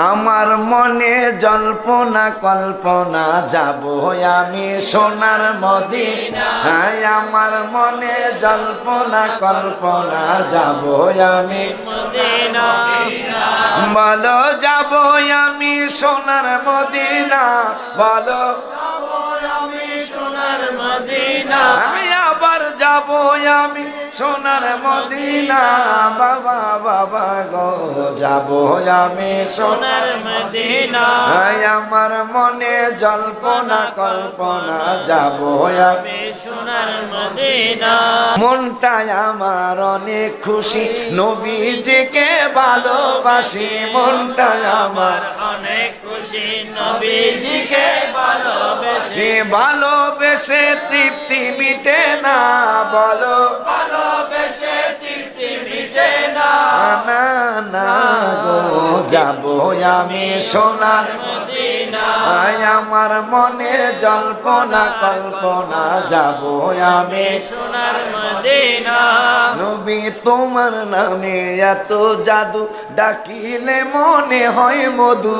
আমার মনে জল্পনা কল্পনা যাব আমি সোনার মদিনায় আমার মনে জল্পনা কল্পনা যাব আমি মদিনা বলো যাব আমি সোনার মদিনা বলো যাব আমি সোনার মদিনা আবার যাব আমি সোনার মদিনা বাবা বাবা গো যাব আমি সোনার মদিনা আমার মনে জল্পনা কল্পনা যাব আমি সোনার মদিনা মনটা আমার অনেক খুশি নবীজিকে ভালোবাসি মনটা আমার অনেক খুশি নবীজিকে ভালোবাসি ভালোবেসে তৃপ্তি মিটে না বলো ভালোবেসে তৃপ্তি মিটে না না না গো যাব আমি সোনার মদিনা আমার মনে জল্পনা কল্পনা যাব আমি সোনার মদিনা নবী তোমার নামে এত জাদু ডাকিলে মনে হয় মধু